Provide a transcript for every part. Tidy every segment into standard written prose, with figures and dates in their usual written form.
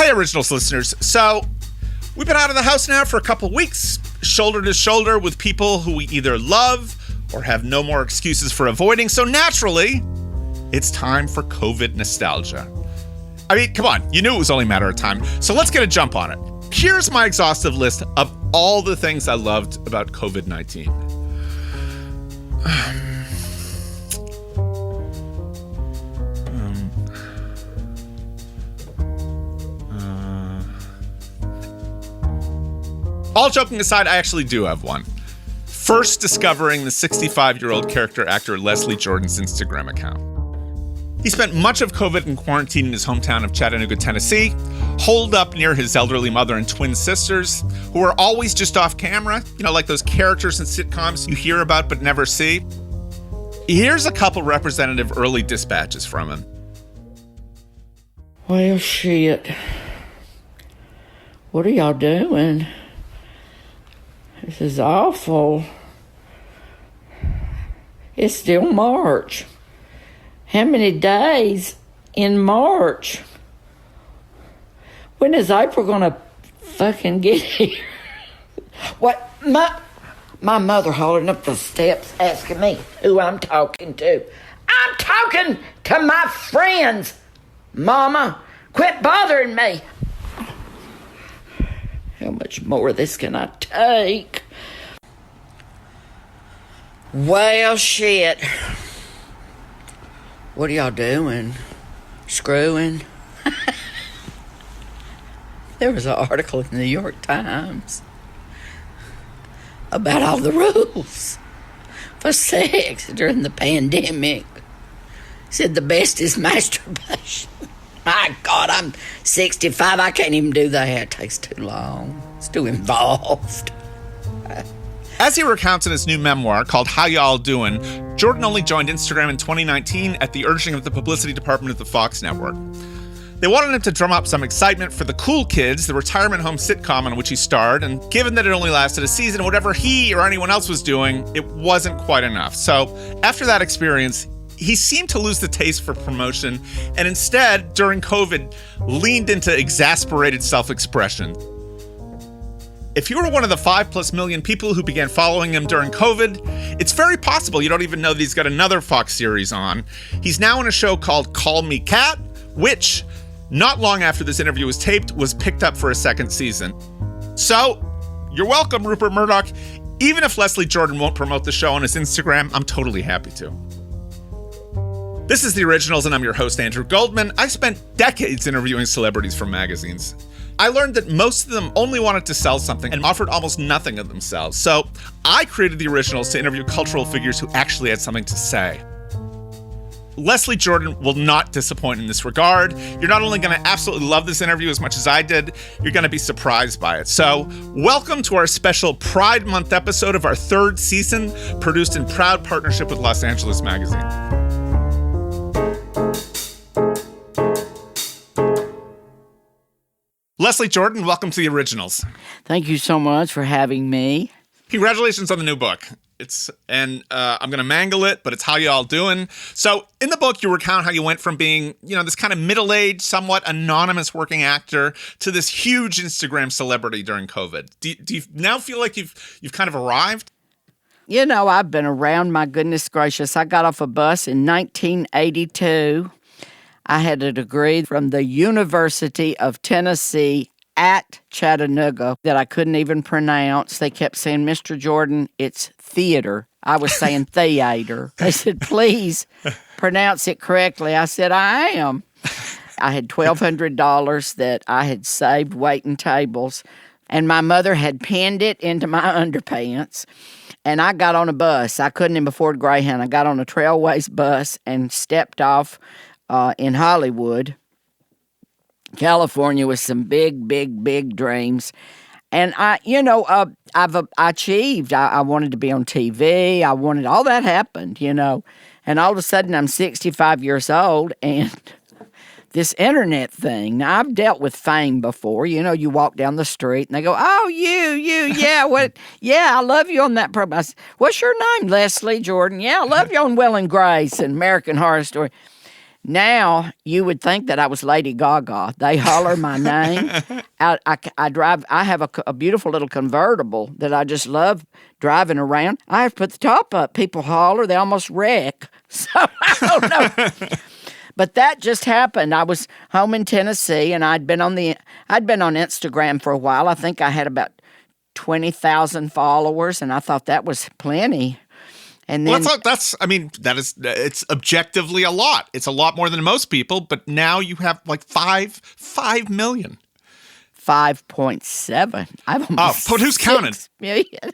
Hey, Originals listeners. So, we've been out of the house now for a couple weeks, shoulder to shoulder with people who we either love or have no more excuses for avoiding. So naturally, it's time for COVID nostalgia. I mean, come on, you knew it was only a matter of time. So let's get a jump on it. Here's my exhaustive list of all the things I loved about COVID-19. All joking aside, I actually do have one. First discovering the 65-year-old character actor Leslie Jordan's Instagram account. He spent much of COVID in quarantine in his hometown of Chattanooga, Tennessee, holed up near his elderly mother and twin sisters, who were always just off camera, like those characters in sitcoms you hear about but never see. Here's a couple representative early dispatches from him. Well, shit. What are y'all doing? This is awful. It's still March. How many days in March? When is April gonna fucking get here? What? My mother holding up the steps asking me who I'm talking to. I'm talking to my friends. Mama, quit bothering me. How much more of this can I take? Well, shit. What are y'all doing? Screwing? There was an article in the New York Times about all the rules for sex during the pandemic. Said the best is masturbation. My God, I'm 65. I can't even do that. It takes too long. It's too involved. As he recounts in his new memoir called How Y'all Doing, Jordan only joined Instagram in 2019 at the urging of the publicity department of the Fox network. They wanted him to drum up some excitement for The Cool Kids, the retirement home sitcom on which he starred, and given that it only lasted a season, whatever he or anyone else was doing, it wasn't quite enough. So after that experience, he seemed to lose the taste for promotion and instead, during COVID, leaned into exasperated self-expression. If you were one of the 5+ million people who began following him during COVID, it's very possible you don't even know that he's got another Fox series on. He's now in a show called Call Me Kat, which, not long after this interview was taped, was picked up for a second season. So, you're welcome, Rupert Murdoch. Even if Leslie Jordan won't promote the show on his Instagram, I'm totally happy to. This is The Originals, and I'm your host, Andrew Goldman. I spent decades interviewing celebrities from magazines. I learned that most of them only wanted to sell something and offered almost nothing of themselves. So I created The Originals to interview cultural figures who actually had something to say. Leslie Jordan will not disappoint in this regard. You're not only going to absolutely love this interview as much as I did, you're going to be surprised by it. So welcome to our special Pride Month episode of our third season, produced in proud partnership with Los Angeles Magazine. Leslie Jordan, welcome to The Originals. Thank you so much for having me. Congratulations on the new book. I'm going to mangle it, but it's How Y'all Doing. So in the book, you recount how you went from being, this kind of middle-aged, somewhat anonymous working actor to this huge Instagram celebrity during COVID. Do you now feel like you've kind of arrived? I've been around, my goodness gracious. I got off a bus in 1982. I had a degree from the University of Tennessee at Chattanooga that I couldn't even pronounce. They kept saying, Mr. Jordan, it's theater. I was saying theater. They said, please pronounce it correctly. I said, I am. I had $1,200 that I had saved waiting tables, and my mother had pinned it into my underpants. And I got on a bus. I couldn't even afford Greyhound. I got on a Trailways bus and stepped off in Hollywood, California, with some big dreams. And I've achieved. I wanted to be on TV. All that happened, And all of a sudden I'm 65 years old and this internet thing. Now, I've dealt with fame before. You walk down the street and they go, oh, you, yeah, what? Yeah, I love you on that program. I said, what's your name? Leslie Jordan. Yeah, I love you on Will and Grace and American Horror Story. Now you would think that I was Lady Gaga. They holler my name. I drive. I have a beautiful little convertible that I just love driving around. I have to put the top up. People holler. They almost wreck. So I don't know. But that just happened. I was home in Tennessee, and I'd been on Instagram for a while. I think I had about 20,000 followers, and I thought that was plenty. And then, it's objectively a lot. It's a lot more than most people, but now you have like 5 million. 5.7. I've almost but who's counted? 6 million.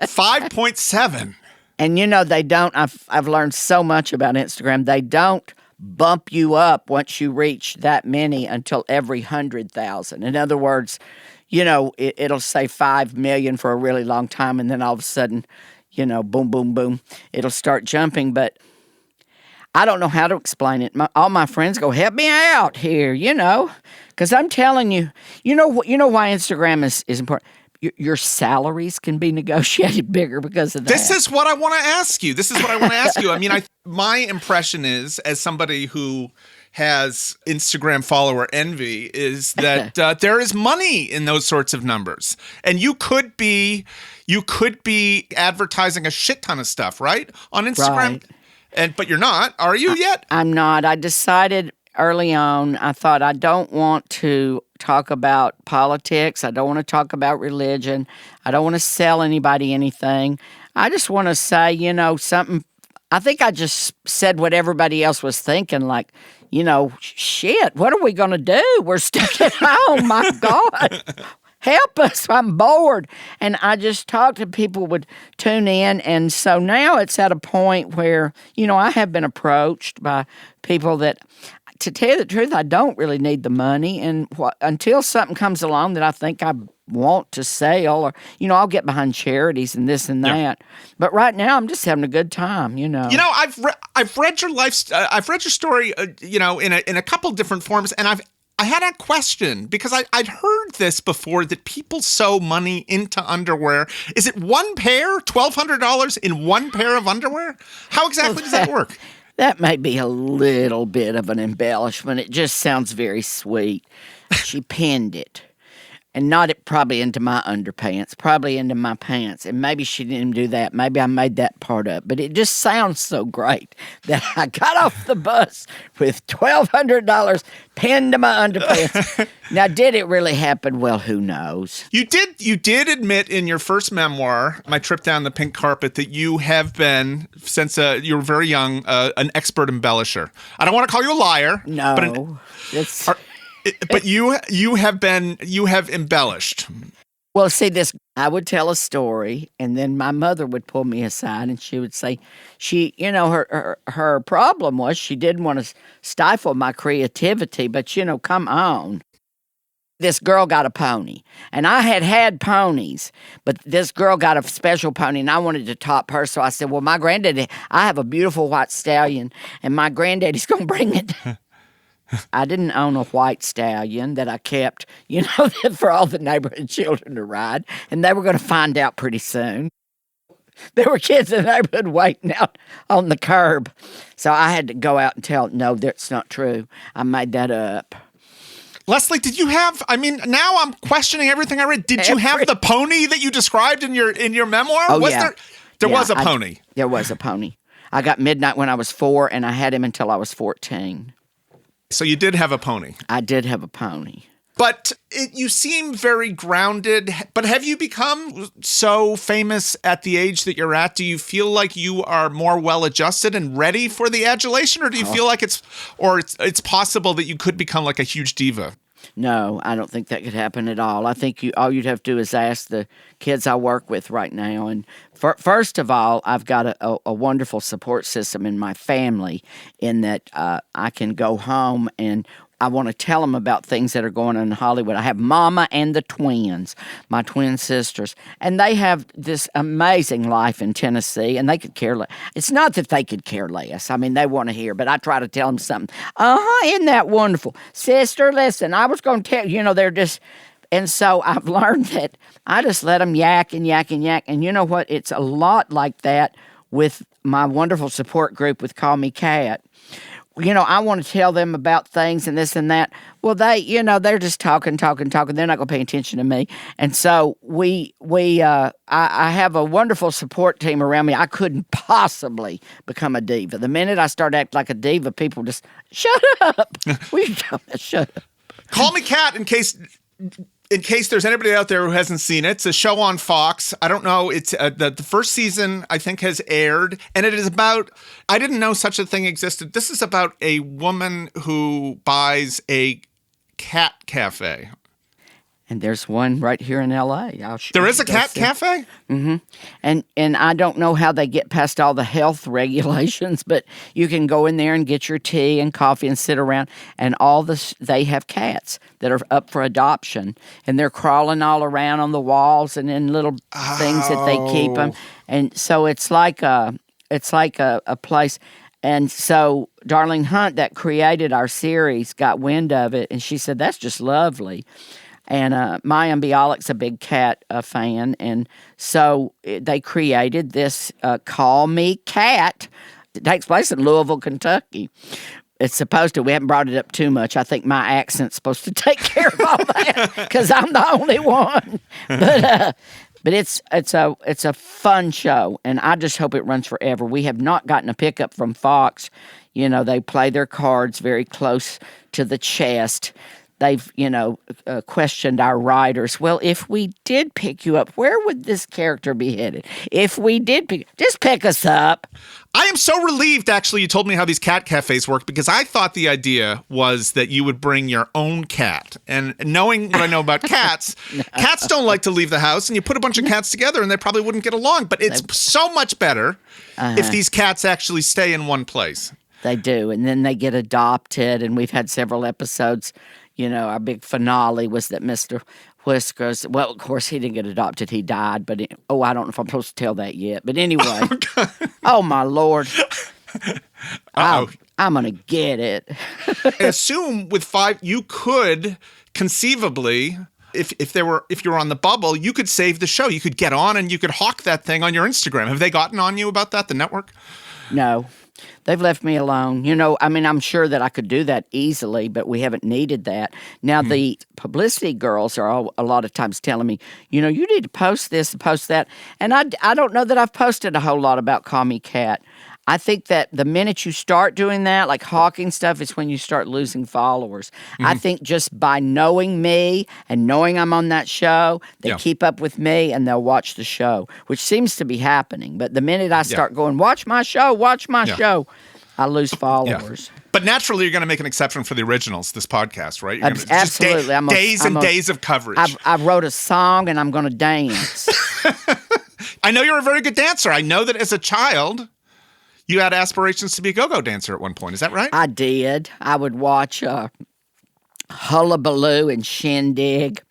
5.7. And they don't, I've learned so much about Instagram. They don't bump you up once you reach that many until every 100,000. In other words, it'll say 5 million for a really long time, and then all of a sudden, boom, boom, boom, it'll start jumping. But I don't know how to explain it. All my friends go, help me out here, because I'm telling you, why Instagram is important. Your salaries can be negotiated bigger because of that. This is what I want to ask you. I mean, my impression is, as somebody who has Instagram follower envy, is that there is money in those sorts of numbers, and you could be advertising a shit ton of stuff, right, on Instagram, right. But you're not, are you yet? I'm not. I decided early on. I thought I don't want to talk about politics. I don't want to talk about religion. I don't want to sell anybody anything. I just want to say, something. I think I just said what everybody else was thinking, like, shit, what are we going to do? We're stuck at home. My God, help us. I'm bored. And I just talked to people would tune in. And so now it's at a point where, I have been approached by people that, to tell you the truth, I don't really need the money. And until something comes along that I think I want to sell, or, I'll get behind charities and this and that. Yeah. But right now, I'm just having a good time, I've read your life. I've read your story, in a couple different forms, and I had a question because I'd heard this before, that people sew money into underwear. Is it one pair, $1,200 in one pair of underwear? How exactly does that work? That may be a little bit of an embellishment. It just sounds very sweet. She pinned it. And not probably into my underpants, probably into my pants. And maybe she didn't do that. Maybe I made that part up. But it just sounds so great that I got off the bus with $1,200 pinned to my underpants. Now, did it really happen? Well, who knows? You did admit in your first memoir, My Trip Down the Pink Carpet, that you have been, since you were very young, an expert embellisher. I don't want to call you a liar. No. But you have embellished. Well, see, I would tell a story, and then my mother would pull me aside, and she would say, her problem was she didn't want to stifle my creativity, but come on. This girl got a pony, and I had ponies, but this girl got a special pony, and I wanted to top her. So I said, well, my granddaddy, I have a beautiful white stallion, and my granddaddy's going to bring it. I didn't own a white stallion that I kept, for all the neighborhood children to ride, and they were going to find out pretty soon. There were kids in the neighborhood waiting out on the curb. So I had to go out and tell, no, that's not true. I made that up. Leslie, did you have, now I'm questioning everything I read. Did you have the pony that you described in your memoir? Oh, yeah. There was a pony. There was a pony. I got Midnight when I was 4, and I had him until I was 14. So you did have a pony. I did have a pony. But you seem very grounded. But have you become so famous at the age that you're at? Do you feel like you are more well-adjused and ready for the adulation? Or do you feel like it's possible that you could become like a huge diva? No, I don't think that could happen at all. I think all you'd have to do is ask the kids I work with right now. And first of all, I've got a wonderful support system in my family, in that I can go home and I want to tell them about things that are going on in Hollywood. I have Mama and the twins, my twin sisters, and they have this amazing life in Tennessee, and they could care less. It's not that they could care less. They want to hear, but I try to tell them something. Isn't that wonderful? Sister, listen, I was going to tell you, they're just... And so I've learned that I just let them yak and yak and yak, and you know what? It's a lot like that with my wonderful support group with Call Me Kat. I want to tell them about things and this and that. Well, they're just talking. They're not going to pay attention to me. And so I have a wonderful support team around me. I couldn't possibly become a diva. The minute I start acting like a diva, people just, shut up. Will you tell me? Shut up. Call Me Kat in case there's anybody out there who hasn't seen it. It's a show on Fox. I don't know. It's the first season, I think, has aired. And it is about, I didn't know such a thing existed. This is about a woman who buys a cat cafe. And there's one right here in L.A. There is a cat cafe? Mm-hmm. And I don't know how they get past all the health regulations, but you can go in there and get your tea and coffee and sit around. And they have cats that are up for adoption. And they're crawling all around on the walls and in little things that they keep them. And so it's like a place. And so Darlene Hunt, that created our series, got wind of it. And she said, that's just lovely. And Maya Bialik's a big cat fan, and so they created this Call Me Kat. It takes place in Louisville, Kentucky. It's supposed to. We haven't brought it up too much. I think my accent's supposed to take care of all that because I'm the only one. But it's a fun show, and I just hope it runs forever. We have not gotten a pickup from Fox. They play their cards very close to the chest. They've, questioned our writers. Well, if we did pick you up, where would this character be headed? If we did just pick us up. I am so relieved, actually, you told me how these cat cafes work, because I thought the idea was that you would bring your own cat. And knowing what I know about cats, cats don't like to leave the house, and you put a bunch of cats together, and they probably wouldn't get along. But it's so much better if these cats actually stay in one place. They do, and then they get adopted, and we've had several episodes. Our big finale was that Mr. Whiskers, well, of course, he didn't get adopted. He died, but, I don't know if I'm supposed to tell that yet. But anyway, oh, my Lord. I'm going to get it. Assume with 5, you could conceivably, if you're on the bubble, you could save the show. You could get on and you could hawk that thing on your Instagram. Have they gotten on you about that, the network? No. They've left me alone. I'm sure that I could do that easily, but we haven't needed that. Now, the publicity girls are a lot of times telling me, you need to post this and post that. And I don't know that I've posted a whole lot about Call Me Kat. I think that the minute you start doing that, like hawking stuff, is when you start losing followers. I think just by knowing me and knowing I'm on that show, they keep up with me and they'll watch the show, which seems to be happening. But the minute I start going, watch my show, I lose followers. Yeah. But naturally, you're going to make an exception for the originals, this podcast, right? Absolutely. Days of coverage. I wrote a song and I'm going to dance. I know you're a very good dancer. I know that as a child, you had aspirations to be a go-go dancer at one point. Is that right? I did. I would watch Hullabaloo and Shindig,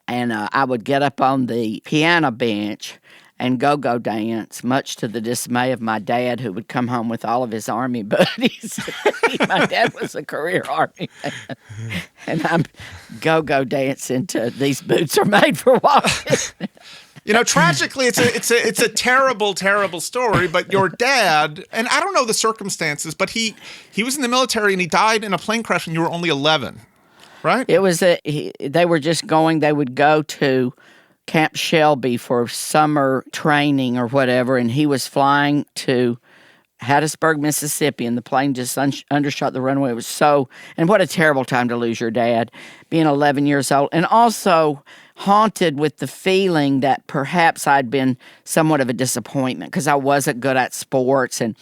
and I would get up on the piano bench and go-go dance, much to the dismay of my dad, who would come home with all of his Army buddies. My dad was a career Army man. And I'm go-go dancing to These Boots Are Made for Walking. Tragically, it's a terrible, terrible story. But your dad, and I don't know the circumstances, but he was in the military and he died in a plane crash when you were only 11, right? It was they would go to Camp Shelby for summer training or whatever, and he was flying to Hattiesburg, Mississippi, and the plane just undershot the runway. It was and what a terrible time to lose your dad, being 11 years old, and also haunted with the feeling that perhaps I'd been somewhat of a disappointment because I wasn't good at sports. And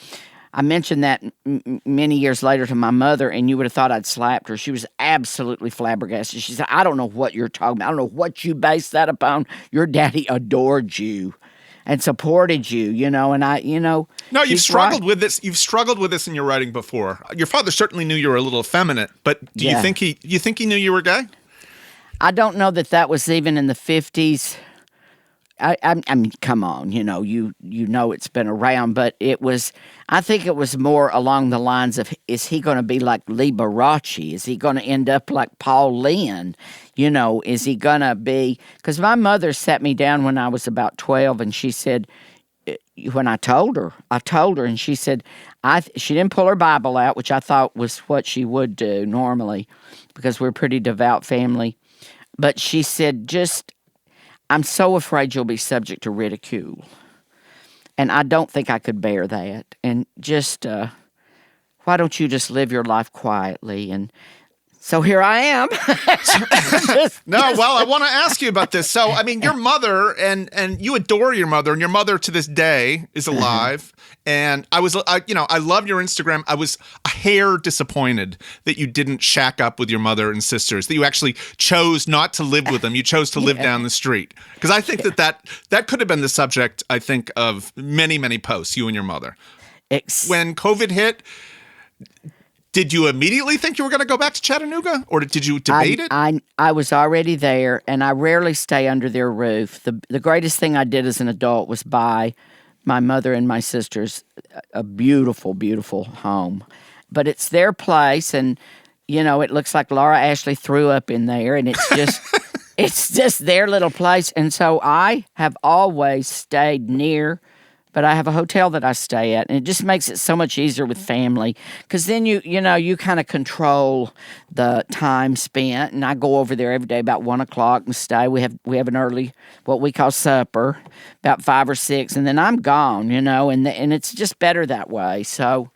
I mentioned that many years later to my mother, and you would have thought I'd slapped her. She was absolutely flabbergasted. She said, I don't know what you're talking about. I don't know what you based that upon. Your daddy adored you and supported you, and No, you've struggled with this. You've struggled with this in your writing before. Your father certainly knew you were a little effeminate, but do you think he knew you were gay? I don't know that was even in the 50s. I mean, come on, it's been around, but I think it was more along the lines of, is he going to be like Lee Barachi? Is he going to end up like Paul Lynde? Is he going to be, because my mother sat me down when I was about 12 and she said, when I told her, and she said, she didn't pull her Bible out, which I thought was what she would do normally because we're a pretty devout family. But she said, I'm so afraid you'll be subject to ridicule. And I don't think I could bear that. And why don't you just live your life quietly? And so here I am. Well, I want to ask you about this. So, I mean, your mother, and you adore your mother, and your mother to this day is alive. And I love your Instagram. I was a hair disappointed that you didn't shack up with your mother and sisters, that you actually chose not to live with them. You chose to live down the street. Because I think that could have been the subject, I think, of many, many posts, you and your mother. When COVID hit, did you immediately think you were going to go back to Chattanooga, or did you debate it? I was already there, and I rarely stay under their roof. The greatest thing I did as an adult was buy my mother and my sisters a beautiful, beautiful home. But it's their place, and, it looks like Laura Ashley threw up in there, and it's just it's just their little place. And so I have always stayed near. But I have a hotel that I stay at, and it just makes it so much easier with family because then you kind of control the time spent. And I go over there every day about 1 o'clock and stay. We have an early what we call supper, about 5 or 6, and then I'm gone. And it's just better that way. So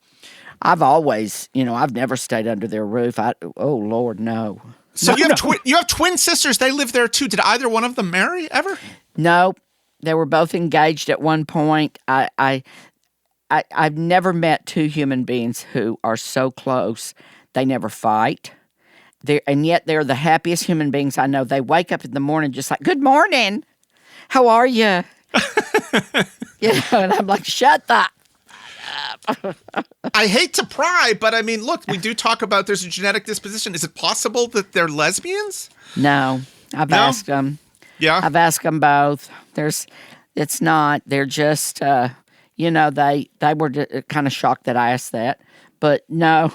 I've always, I've never stayed under their roof. Oh Lord, no. So you have twin sisters. They live there too. Did either one of them marry ever? No. They were both engaged at one point. I've never met two human beings who are so close. They never fight. And yet they're the happiest human beings I know. They wake up in the morning just like, good morning. How are you? And I'm like, shut the up. I hate to pry, but I mean, look, we do talk about there's a genetic disposition. Is it possible that they're lesbians? No. I've asked them. Yeah. I've asked them both. It's not. They're just, they were kind of shocked that I asked that. But no,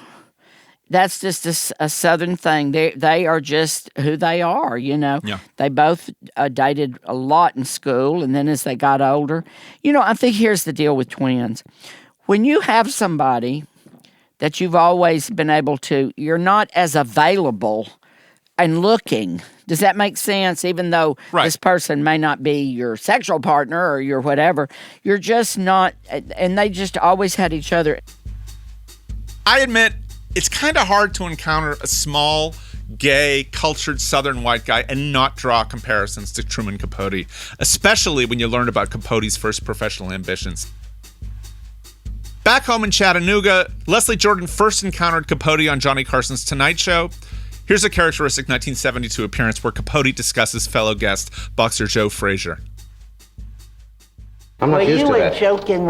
that's just a Southern thing. They are just who they are, Yeah. They both dated a lot in school, and then as they got older. I think here's the deal with twins. When you have somebody that you've always been able to, you're not as available and looking. Does that make sense? Even though this person may not be your sexual partner or your whatever, you're just not, and they just always had each other. I admit, it's kind of hard to encounter a small, gay, cultured Southern white guy and not draw comparisons to Truman Capote, especially when you learn about Capote's first professional ambitions. Back home in Chattanooga, Leslie Jordan first encountered Capote on Johnny Carson's Tonight Show. Here's a characteristic 1972 appearance where Capote discusses fellow guest, boxer Joe Frazier. I'm not used to that. You were joking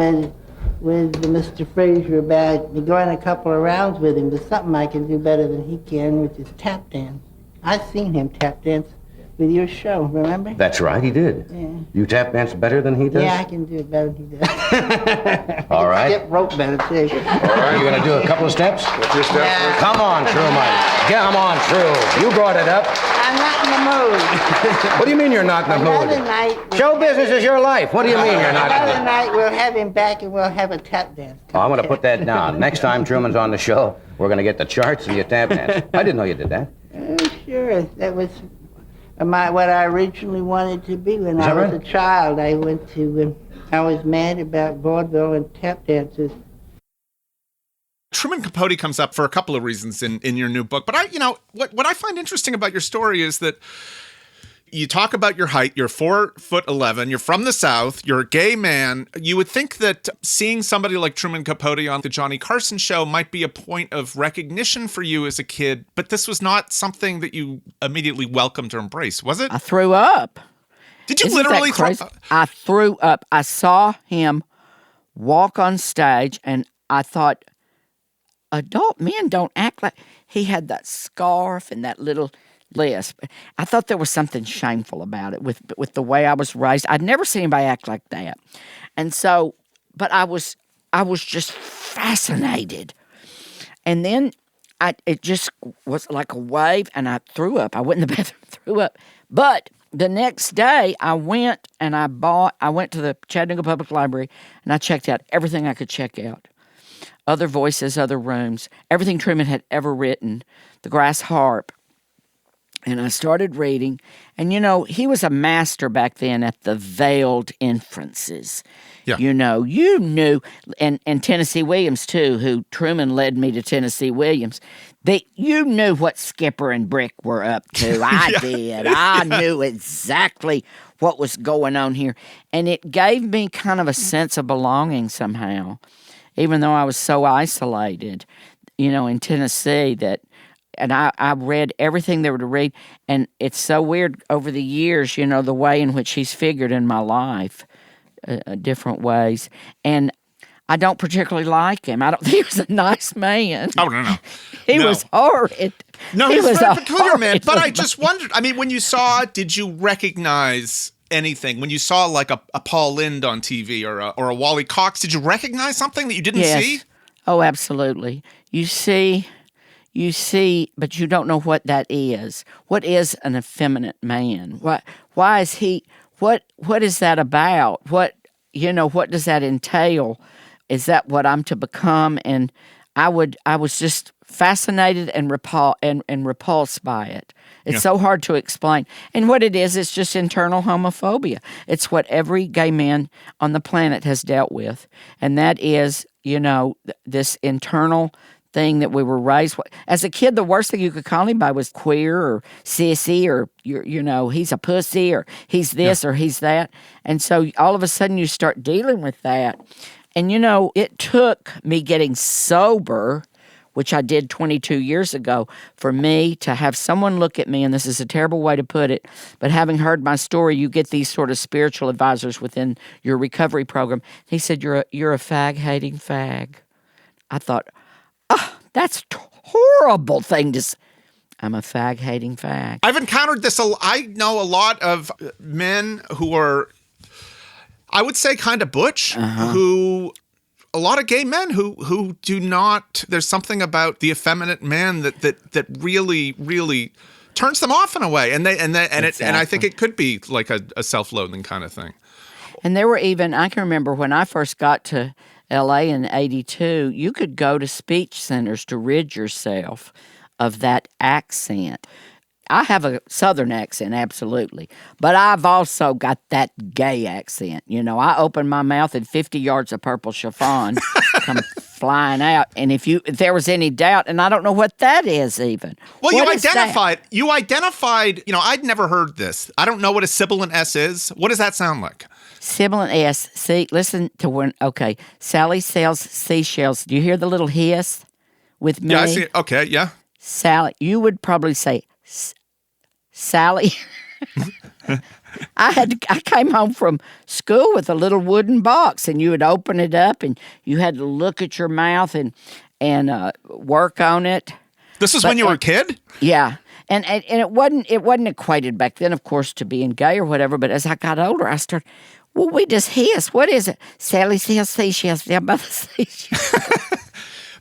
with Mr. Frazier about going a couple of rounds with him. There's something I can do better than he can, which is tap dance. I've seen him tap dance with your show, remember? That's right, he did. Yeah. You tap dance better than he does? Yeah, I can do it better than he does. All right. Skip rope better, too. All right, you gonna do a couple of steps? What's your step? Yeah. Come on, Truman. Come on, True. You brought it up. I'm not in the mood. What do you mean you're not in the mood? Another night... Show business is your life. What do you mean you're not in the Another mood? night, we'll have him back and we'll have a tap dance. Oh, I'm gonna put that down. Next time Truman's on the show, we're gonna get the charts and you tap dance. I didn't know you did that. Oh, sure. That was what I originally wanted to be when I was a child. I was mad about vaudeville and tap dances. Truman Capote comes up for a couple of reasons in your new book. But what I find interesting about your story is that you talk about your height. You're 4'11". You're from the South. You're a gay man. You would think that seeing somebody like Truman Capote on the Johnny Carson show might be a point of recognition for you as a kid. But this was not something that you immediately welcomed or embraced, was it? I threw up. Did you literally throw up? I threw up. I saw him walk on stage, and I thought, adult men don't act like... He had that scarf and that little... lisp. I thought there was something shameful about it with the way I was raised. I'd never seen anybody act like that. And so, but I was just fascinated. And then it just was like a wave, and I threw up. I went in the bathroom, threw up. But the next day, I went to the Chattanooga Public Library, and I checked out everything I could check out. Other voices, other rooms, everything Truman had ever written, The Grass Harp. And I started reading, and he was a master back then at the veiled inferences. Yeah. You knew, and Tennessee Williams too, who Truman led me to Tennessee Williams. You knew what Skipper and Brick were up to. I did. I knew exactly what was going on here. And it gave me kind of a sense of belonging somehow, even though I was so isolated, in Tennessee and I read everything there were to read. And it's so weird over the years, the way in which he's figured in my life, different ways. And I don't particularly like him. I don't think he was a nice man. Oh, no. He was horrid. No, he was a very peculiar man. But I horrid just wondered, when you saw it, did you recognize anything? When you saw like a Paul Lynde on TV or a Wally Cox, did you recognize something that you didn't see? Oh, absolutely. You see, but you don't know what that is. What is an effeminate man? Why is he? What is that about? What does that entail? Is that what I'm to become? And I was just fascinated and repulsed by it. It's so hard to explain. And what it is, it's just internal homophobia. It's what every gay man on the planet has dealt with. And that is, this internal thing that we were raised with. As a kid, the worst thing you could call anybody was queer or sissy or, he's a pussy or he's this or he's that. And so all of a sudden you start dealing with that. And, it took me getting sober, which I did 22 years ago, for me to have someone look at me, and this is a terrible way to put it, but having heard my story, you get these sort of spiritual advisors within your recovery program. He said, you're a fag-hating fag. I thought, that's a horrible thing to say. I'm a fag-hating fag. I've encountered this. I know a lot of men who are, I would say, kind of butch, who, a lot of gay men who do not, there's something about the effeminate man that really, really turns them off in a way. And I think it could be like a self-loathing kind of thing. And there were even, I can remember when I first got to L.A. in 82, you could go to speech centers to rid yourself of that accent. I have a Southern accent, absolutely, but I've also got that gay accent. I open my mouth and 50 yards of purple chiffon come flying out. And if there was any doubt, and I don't know what that is even. Well, you identified, I'd never heard this. I don't know what a sibilant S is. What does that sound like? Sibilant S. See, listen to Sally sells seashells. Do you hear the little hiss with me? Yeah, I see it. Okay, yeah. Sally, you would probably say, Sally. I came home from school with a little wooden box, and you would open it up, and you had to look at your mouth and work on it. This is when you were a kid? Yeah. And it wasn't equated back then, of course, to being gay or whatever, but as I got older, I started, well, we just hiss. What is it? Sally sells seashells. Their mother seashells.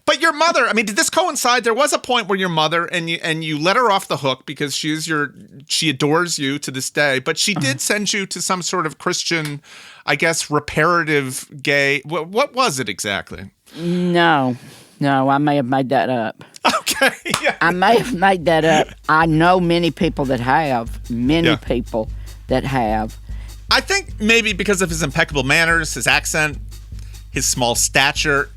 But your mother, did this coincide? There was a point where your mother, and you let her off the hook because she adores you to this day, but she did send you to some sort of Christian, I guess, reparative gay. What was it exactly? No, I may have made that up. Okay, yeah. I may have made that up. I know many people that have. People that have. I think maybe because of his impeccable manners, his accent, his small stature,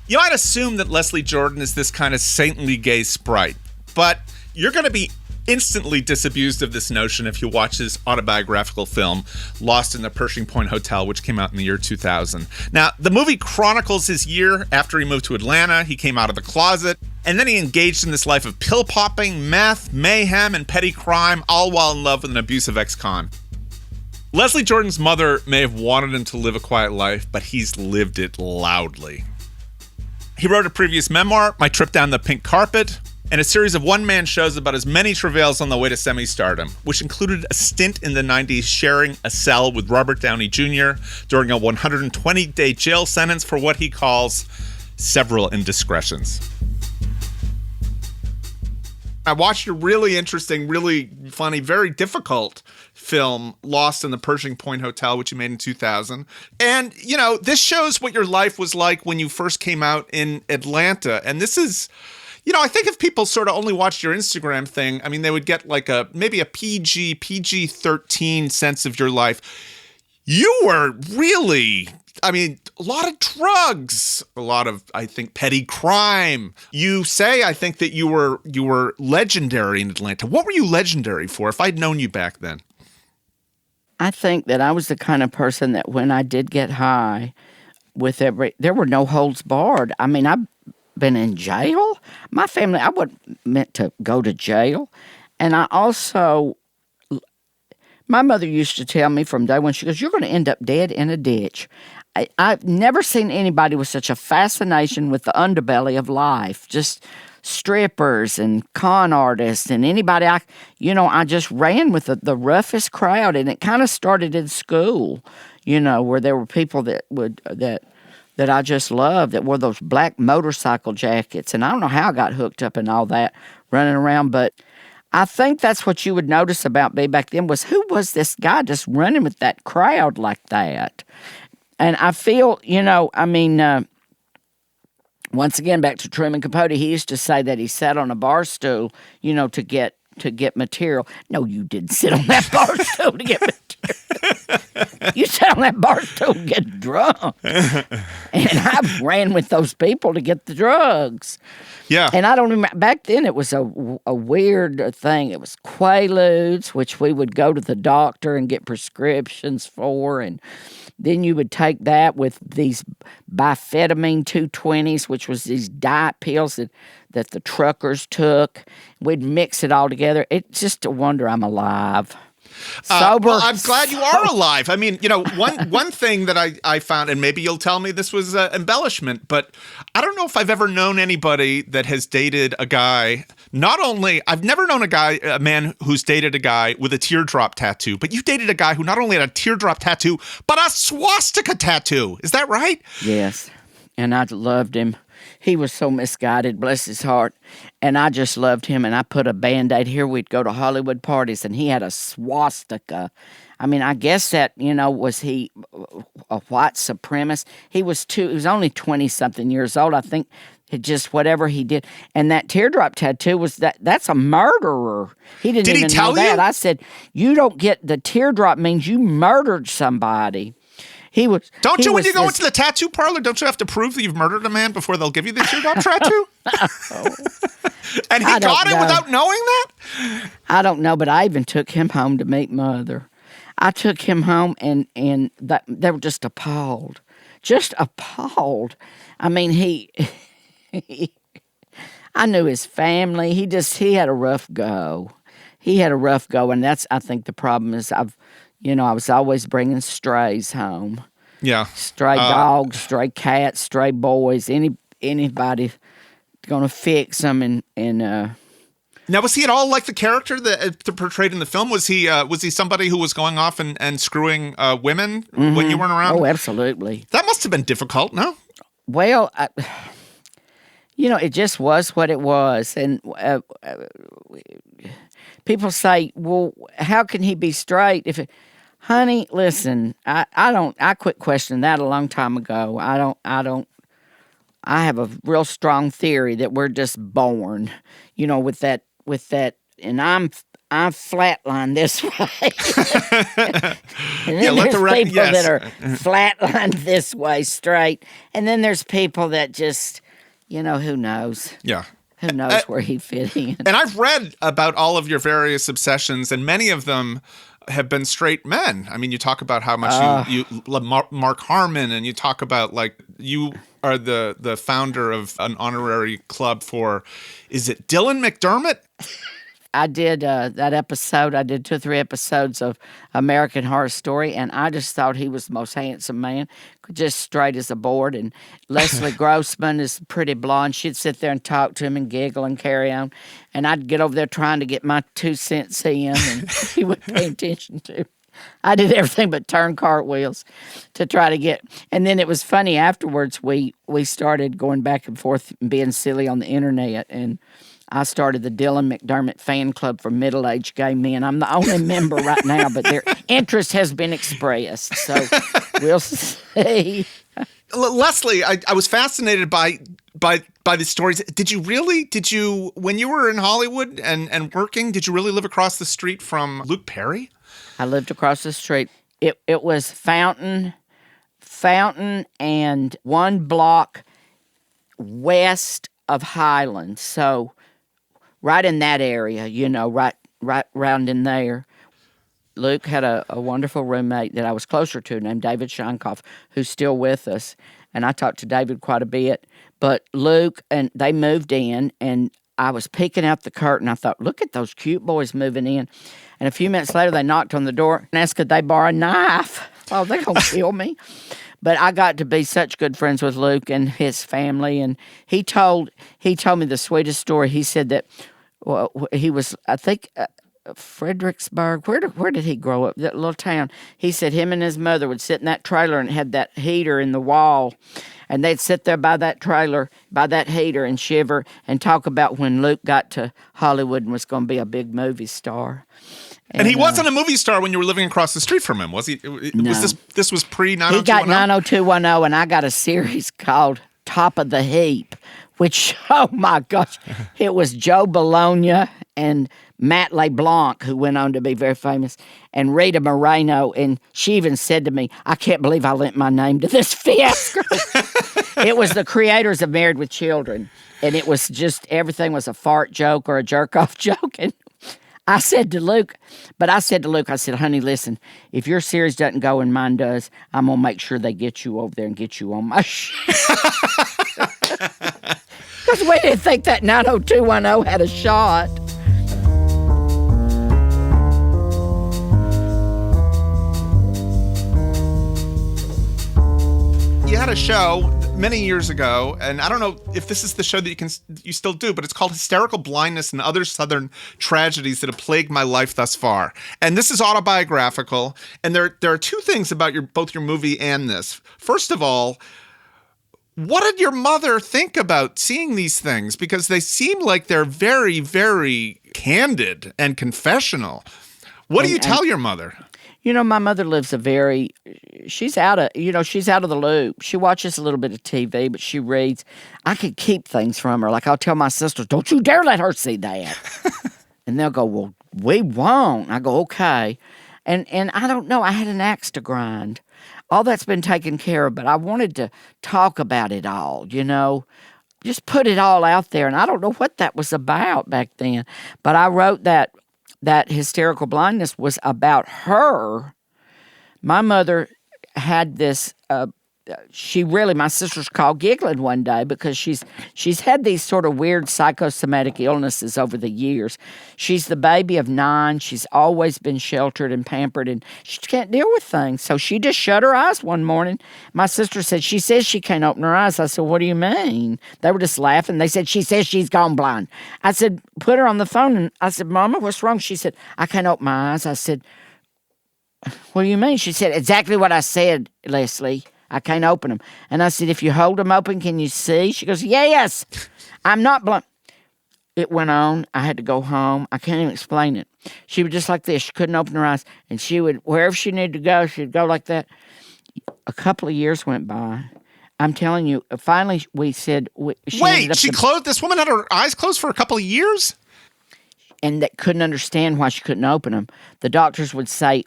you might assume that Leslie Jordan is this kind of saintly gay sprite. But you're going to be instantly disabused of this notion if you watch his autobiographical film, Lost in the Pershing Point Hotel, which came out in the year 2000. Now, the movie chronicles his year after he moved to Atlanta. He came out of the closet, and then he engaged in this life of pill popping, meth, mayhem, and petty crime, all while in love with an abusive ex-con. Leslie Jordan's mother may have wanted him to live a quiet life, but he's lived it loudly. He wrote a previous memoir, My Trip Down the Pink Carpet, and a series of one-man shows about his many travails on the way to semi-stardom, which included a stint in the 90s sharing a cell with Robert Downey Jr. during a 120-day jail sentence for what he calls several indiscretions. I watched a really interesting, really funny, very difficult film, Lost in the Pershing Point Hotel, which you made in 2000. And, you know, this shows what your life was like when you first came out in Atlanta. And this is, you know, I think if people sort of only watched your Instagram thing, I mean, they would get like maybe a PG-13 sense of your life. You were really, I mean, a lot of drugs, a lot of, I think, petty crime. You say, I think, that you were legendary in Atlanta. What were you legendary for, if I'd known you back then? I think that I was the kind of person that when I did get high, there were no holds barred. I mean, I've been in jail. My family, I wasn't meant to go to jail. And I also, my mother used to tell me from day one, she goes, you're going to end up dead in a ditch. I've never seen anybody with such a fascination with the underbelly of life, just strippers and con artists and anybody I just ran with the roughest crowd, and it kind of started in school, you know, where there were people that I just loved that wore those black motorcycle jackets, and I don't know how I got hooked up in all that running around, but I think that's what you would notice about me back then was who was this guy just running with that crowd like that? And I feel, you know, I mean, once again, back to Truman Capote, he used to say that he sat on a bar stool, you know, to get material. No, you didn't sit on that bar stool to get material. You sat on that bar stool to get drunk. And I ran with those people to get the drugs. Yeah. And I don't remember, back then it was a weird thing. It was Quaaludes, which we would go to the doctor and get prescriptions for, and then you would take that with these biphetamine 220s, which was these diet pills that the truckers took. We'd mix it all together. It's just a wonder I'm alive. Sober. Well, I'm glad you are alive. I mean, you know, one thing that I found, and maybe you'll tell me this was embellishment, but I don't know if I've ever known anybody that has dated a guy. I've never known a man who's dated a guy with a teardrop tattoo, but you dated a guy who not only had a teardrop tattoo, but a swastika tattoo. Is that right? Yes. And I loved him. He was so misguided, bless his heart. And I just loved him. And I put a Band-Aid here. We'd go to Hollywood parties, and he had a swastika. I mean, I guess that, you know, was he a white supremacist? He was only 20-something years old. I think just whatever he did. And that teardrop tattoo that's a murderer. He didn't Did even he tell know that. you? I said, you don't get the teardrop means you murdered somebody. When you go into the tattoo parlor, don't you have to prove that you've murdered a man before they'll give you the teardrop tattoo? And he got it without knowing that? I don't know, but I even took him home to meet Mother. I took him home, and they were just appalled. Just appalled. I mean, I knew his family. He had a rough go. And that's, I think, the problem is I was always bringing strays home. Yeah. Stray dogs, stray cats, stray boys, anybody going to fix them. And Now, was he at all like the character that portrayed in the film? Was he somebody who was going off and screwing women when you weren't around? Oh, absolutely. That must have been difficult, no? Well, it just was what it was. And people say, well, how can he be straight if honey, listen, I quit questioning that a long time ago. I have a real strong theory that we're just born, with that, and I'm flatlined this way. And then there's people that are flatlined this way, straight. And then there's people that just, who knows? Yeah. Who knows where he fit in. And I've read about all of your various obsessions, and many of them have been straight men. I mean, you talk about how much you love Mark Harmon, and you talk about, like, you are the founder of an honorary club for, is it Dylan McDermott? I did that episode. I did 2 or 3 episodes of American Horror Story, and I just thought he was the most handsome man, just straight as a board. And Leslie Grossman is pretty blonde. She'd sit there and talk to him and giggle and carry on. And I'd get over there trying to get my 2 cents in, and he wouldn't pay attention to. I did everything but turn cartwheels to try to get. And then it was funny afterwards. We started going back and forth and being silly on the internet, and I started the Dylan McDermott fan club for middle-aged gay men. I'm the only member right now, but their interest has been expressed. So we'll see. Leslie, I was fascinated by the stories. Did you, when you were in Hollywood and working, did you really live across the street from Luke Perry? I lived across the street. It was Fountain, and 1 block west of Highland. So right in that area, right round in there. Luke had a wonderful roommate that I was closer to named David Scheinkoff, who's still with us. And I talked to David quite a bit. But Luke, and they moved in, and I was peeking out the curtain. I thought, look at those cute boys moving in. And a few minutes later, they knocked on the door and asked could they borrow a knife. Oh, they're going to kill me. But I got to be such good friends with Luke and his family. And he told me the sweetest story. He said that he was, I think, Fredericksburg. Where did he grow up? That little town. He said him and his mother would sit in that trailer and had that heater in the wall. And they'd sit there by that trailer, by that heater, and shiver and talk about when Luke got to Hollywood and was going to be a big movie star. And he wasn't a movie star when you were living across the street from him, was he? No. This was pre-90210? He got 90210, and I got a series called Top of the Heap, which, oh my gosh, it was Joe Bologna and Matt LeBlanc, who went on to be very famous, and Rita Moreno, and she even said to me, I can't believe I lent my name to this fiasco. It was the creators of Married with Children, and it was just, everything was a fart joke or a jerk-off joke, and I said to Luke, I said, honey, listen, if your series doesn't go and mine does, I'm going to make sure they get you over there and get you on my show. Because we didn't think that 90210 had a shot. You had a show many years ago, and I don't know if this is the show that you still do, but it's called Hysterical Blindness and Other Southern Tragedies That Have Plagued My Life Thus Far. And this is autobiographical, and there are 2 things about both your movie and this. First of all, what did your mother think about seeing these things? Because they seem like they're very, very candid and confessional. What do you tell your mother? My mother lives she's out of the loop. She watches a little bit of TV, but she reads. I could keep things from her. Like I'll tell my sisters, don't you dare let her see that. And they'll go, well, we won't. I go, okay. And I don't know. I had an axe to grind. All that's been taken care of, but I wanted to talk about it all, just put it all out there. And I don't know what that was about back then, but I wrote that hysterical blindness was about her. My mother had this, my sisters called giggling one day because she's had these sort of weird psychosomatic illnesses over the years. She's the baby of 9. She's always been sheltered and pampered, and she can't deal with things. So she just shut her eyes one morning. My sister said, she says she can't open her eyes. I said, what do you mean? They were just laughing. They said, she says she's gone blind. I said, put her on the phone. And I said, Mama, what's wrong? She said, I can't open my eyes. I said, what do you mean? She said, exactly what I said, Leslie. I can't open them. And I said, if you hold them open, can you see? She goes, yes. I'm not blind. It went on. I had to go home. I can't even explain it. She was just like this. She couldn't open her eyes. And she would, wherever she needed to go, she'd go like that. A couple of years went by. I'm telling you, finally we said... this woman had her eyes closed for a couple of years? And that couldn't understand why she couldn't open them. The doctors would say,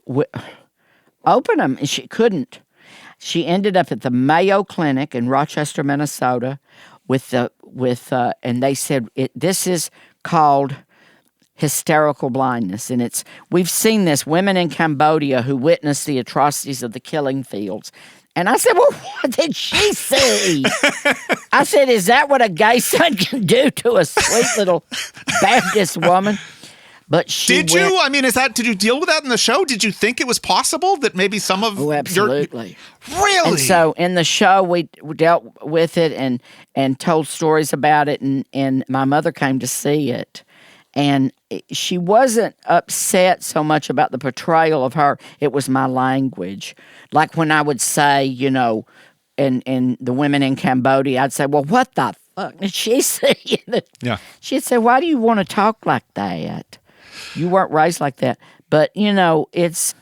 open them, and she couldn't. She ended up at the Mayo Clinic in Rochester, Minnesota, and they said this is called hysterical blindness, and we've seen this women in Cambodia who witnessed the atrocities of the killing fields. And I said, well, what did she see? I said, is that what a gay son can do to a sweet little Baptist woman? But did you deal with that in the show? Did you think it was possible that maybe some of absolutely. Really? And so in the show, we dealt with it and told stories about it, and my mother came to see it. And she wasn't upset so much about the portrayal of her. It was my language. Like when I would say, and the women in Cambodia, I'd say, well, what the And she said, Yeah. she said, why do you want to talk like that? You weren't raised like that. But, it's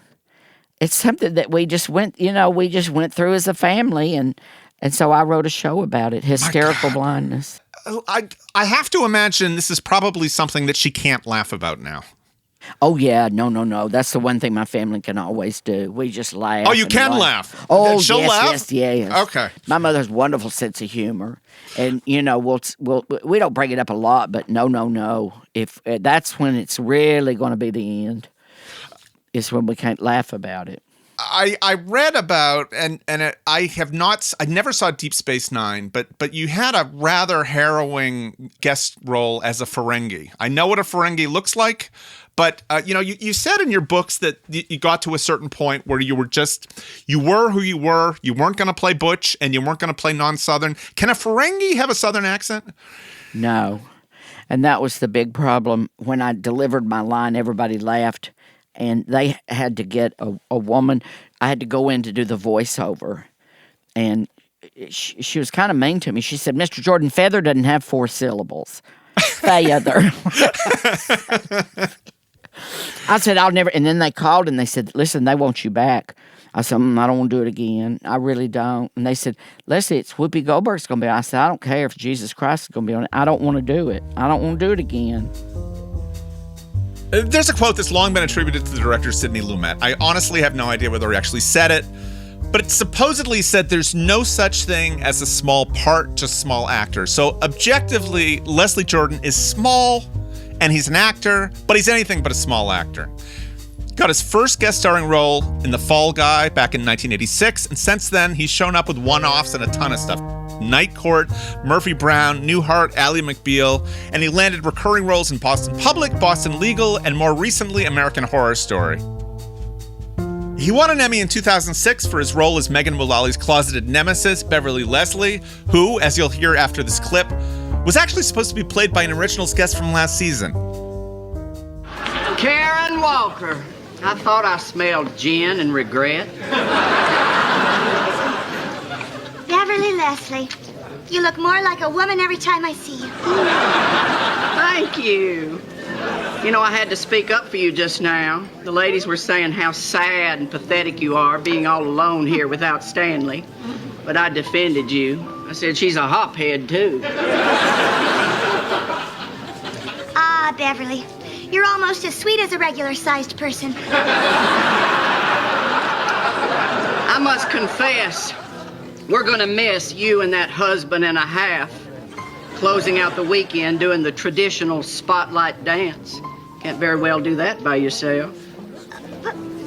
something that we just went through as a family. And so I wrote a show about it, hysterical blindness. I have to imagine this is probably something that she can't laugh about now. Oh, yeah. No. That's the one thing my family can always do. We just laugh. Oh, you can laugh? Oh, She'll laugh? Yes. Okay. My mother has a wonderful sense of humor. And, we don't bring it up a lot, but no. If that's when it's really going to be the end, is when we can't laugh about it. I read about I never saw Deep Space Nine, but you had a rather harrowing guest role as a Ferengi. I know what a Ferengi looks like, but you said in your books that you got to a certain point where you were who you were. You weren't going to play Butch, and you weren't going to play non-Southern. Can a Ferengi have a Southern accent? No, and that was the big problem. When I delivered my line, everybody laughed. And they had to get a woman. I had to go in to do the voiceover. And she was kind of mean to me. She said, Mr. Jordan, feather doesn't have 4 syllables. Feather. I said, I'll never. And then they called and they said, listen, they want you back. I said, I don't want to do it again. I really don't. And they said, Leslie, it's Whoopi Goldberg's going to be on. I said, I don't care if Jesus Christ is going to be on it. I don't want to do it. I don't want to do it again. There's a quote that's long been attributed to the director Sidney Lumet. I honestly have no idea whether he actually said it, but it supposedly said there's no such thing as a small part, just small actor. So objectively, Leslie Jordan is small, and he's an actor, but he's anything but a small actor. Got his first guest starring role in The Fall Guy back in 1986, and since then, he's shown up with one-offs and a ton of stuff. Night Court, Murphy Brown, Newhart, Ally McBeal, and he landed recurring roles in Boston Public, Boston Legal, and more recently, American Horror Story. He won an Emmy in 2006 for his role as Megan Mullally's closeted nemesis, Beverly Leslie, who, as you'll hear after this clip, was actually supposed to be played by an originals guest from last season. Karen Walker. I thought I smelled gin and regret. Beverly Leslie, you look more like a woman every time I see you. Thank you. I had to speak up for you just now. The ladies were saying how sad and pathetic you are being all alone here without Stanley. But I defended you. I said she's a hophead, too. Ah, Beverly, you're almost as sweet as a regular-sized person. I must confess, we're gonna miss you and that husband and a half, closing out the weekend doing the traditional spotlight dance. Can't very well do that by yourself.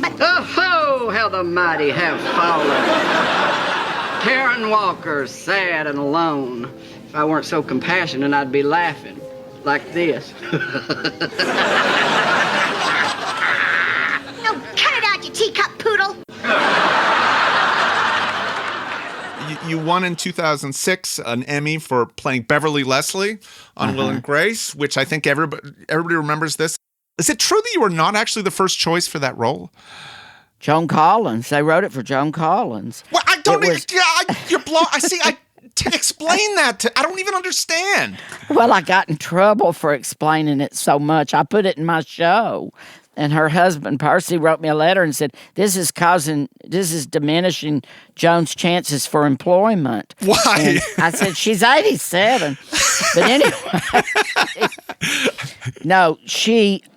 But Oh, how the mighty have fallen. Karen Walker, sad and alone. If I weren't so compassionate, I'd be laughing like this. no, cut it out, you teacup poodle. You won in 2006 an Emmy for playing Beverly Leslie on Will and Grace, which I think everybody remembers this. Is it true that you were not actually the first choice for that role? Joan Collins. They wrote it for Joan Collins. Well, I don't even. You're I see. Explain that. I don't even understand. Well, I got in trouble for explaining it so much. I put it in my show. And her husband, Percy, wrote me a letter and said, this is diminishing Joan's chances for employment. Why? And I said, she's 87. But anyway, no,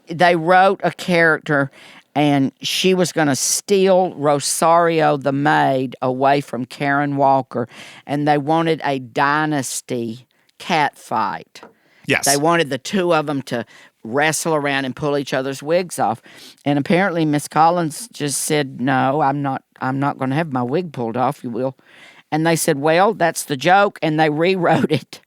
they wrote a character and she was going to steal Rosario the maid away from Karen Walker. And they wanted a dynasty cat fight. Yes. They wanted the two of them to wrestle around and pull each other's wigs off. And apparently Miss Collins just said, no, I'm not going to have my wig pulled off, you will. And they said, well, that's the joke. And they rewrote it.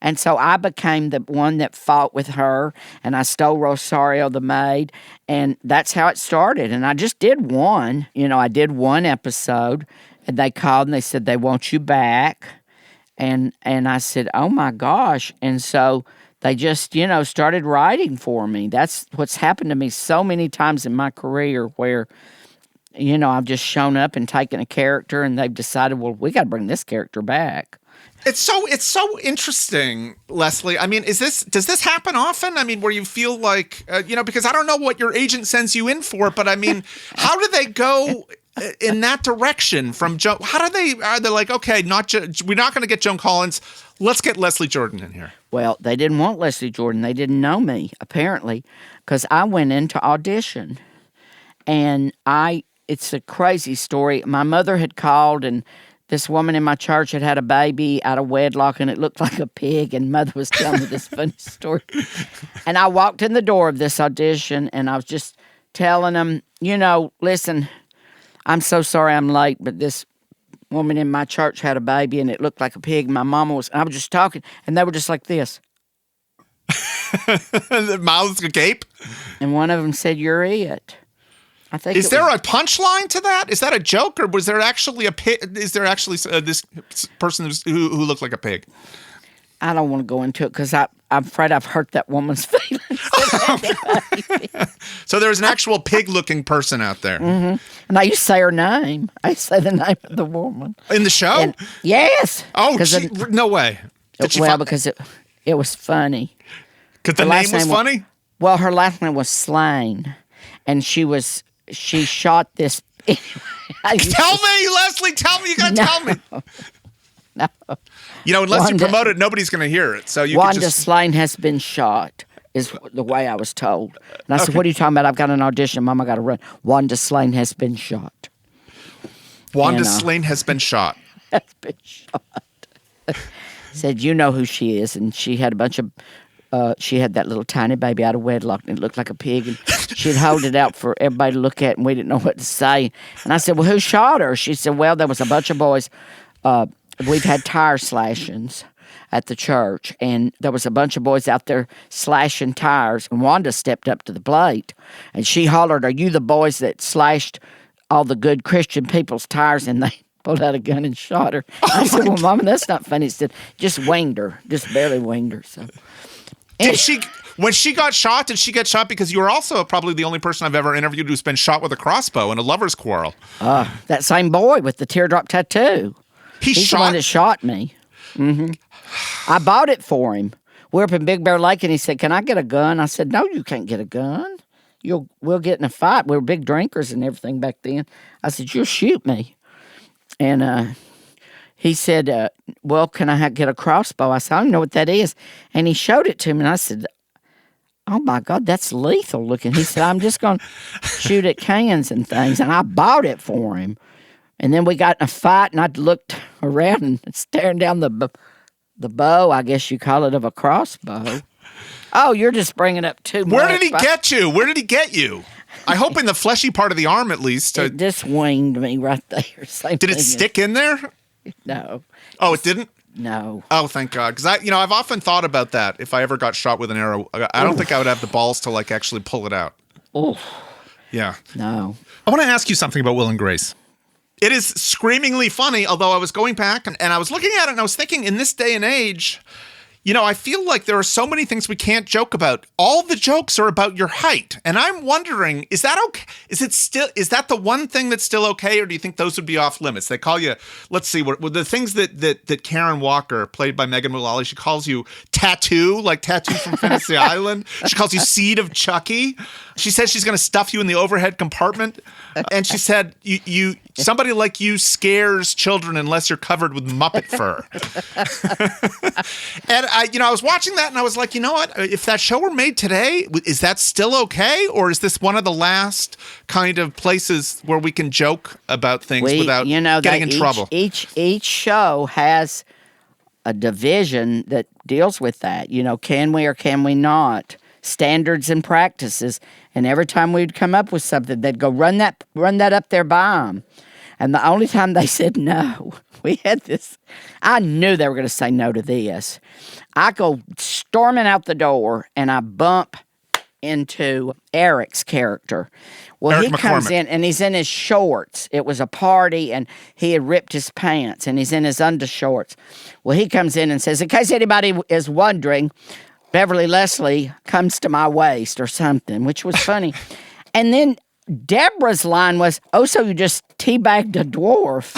And so I became the one that fought with her, and I stole Rosario the maid, and that's how it started. And I just did one. I did one episode, and they called and they said, they want you back. And I said, oh my gosh. And so they just, started writing for me. That's what's happened to me so many times in my career where, I've just shown up and taken a character and they've decided, well, we got to bring this character back. It's so interesting, Leslie. I mean, does this happen often? I mean, where you feel like, because I don't know what your agent sends you in for, but I mean, how do they go in that direction from Joan? Are they like, okay, we're not going to get Joan Collins. Let's get Leslie Jordan in here. Well, they didn't want Leslie Jordan. They didn't know me, apparently, because I went in to audition. And it's a crazy story. My mother had called, and this woman in my church had a baby out of wedlock, and it looked like a pig, and Mother was telling me this funny story. And I walked in the door of this audition, and I was just telling them, listen, I'm so sorry I'm late, but this woman in my church had a baby, and it looked like a pig. My mama was, and I was just talking, and they were just like this. The mouths agape. And one of them said, "You're it." I think. Is there a punchline to that? Is that a joke, or was there actually a pig? Is there actually this person who looked like a pig? I don't want to go into it because I'm afraid I've hurt that woman's feelings. So there's an actual pig-looking person out there. Mm-hmm. And I used to say her name. I used to say the name of the woman. In the show? And, yes. Oh, no way. Because it was funny. Because the name was funny? Well, her last name was Slain. And she shot this. Tell me, Leslie, tell me. You got to tell me. No. Unless you promote it, nobody's going to hear it. So Wanda Slain has been shot, is the way I was told. And I said, "What are you talking about? I've got an audition. Mom, I got to run." Wanda Slain has been shot. Wanda Slain has been shot. Has been shot. Said, "You know who she is," and she had a bunch of. She had that little tiny baby out of wedlock, and it looked like a pig, and she'd hold it out for everybody to look at, and we didn't know what to say. And I said, "Well, who shot her?" She said, "Well, there was a bunch of boys. We've had tire slashings at the church, and there was a bunch of boys out there slashing tires, and Wanda stepped up to the plate, and she hollered, 'Are you the boys that slashed all the good Christian people's tires?' And they pulled out a gun and shot her." I said, "Well, Mama, that's not funny." She said, "Just winged her, just barely winged her." So, when she got shot, did she get shot because you were also probably the only person I've ever interviewed who's been shot with a crossbow in a lover's quarrel? That same boy with the teardrop tattoo. He's the one that shot me. Mm-hmm. I bought it for him. We're up in Big Bear Lake, and he said, "Can I get a gun?" I said, "No, you can't get a gun. We'll get in a fight." We were big drinkers and everything back then. I said, "You'll shoot me." And he said, "Well, can I get a crossbow?" I said, "I don't know what that is." And he showed it to me, and I said, "Oh, my God, that's lethal looking." He said, "I'm just going to shoot at cans and things." And I bought it for him. And then we got in a fight, and I looked around and staring down the bow, I guess you call it, of a crossbow. Oh, you're just bringing up too much. Where did he get you? Where did he get you? I hope in the fleshy part of the arm, at least. It just winged me right there. Did it stick in there? No. Oh, it didn't? No. Oh, thank God. Because I've often thought about that. If I ever got shot with an arrow, I don't think I would have the balls to actually pull it out. Oh. Yeah. No. I want to ask you something about Will and Grace. It is screamingly funny, although I was going back and I was looking at it and I was thinking, in this day and age, I feel like there are so many things we can't joke about. All the jokes are about your height. And I'm wondering, is that okay? Is that the one thing that's still okay? Or do you think those would be off limits? They call you, let's see, what the things that Karen Walker, played by Megan Mullally, she calls you Tattoo, like Tattoo from Fantasy Island. She calls you Seed of Chucky. She says she's going to stuff you in the overhead compartment. And she said, somebody like you scares children unless you're covered with Muppet fur. And I was watching that and I was like, you know what? If that show were made today, is that still okay? Or is this one of the last kind of places where we can joke about things without getting in trouble? Each show has a division that deals with that. Can we or can we not? Standards and practices. And every time we'd come up with something, they'd go, run that up there by them. And the only time they said no, we had this. I knew they were going to say no to this. I go storming out the door, and I bump into Eric's character. Well, Eric he comes McCormick. in, and he's in his shorts. It was a party, and he had ripped his pants, and he's in his undershorts. Well, he comes in and says, in case anybody is wondering, Beverly Leslie comes to my waist or something, which was funny. And then Deborah's line was, "Oh, so you just teabagged a dwarf?"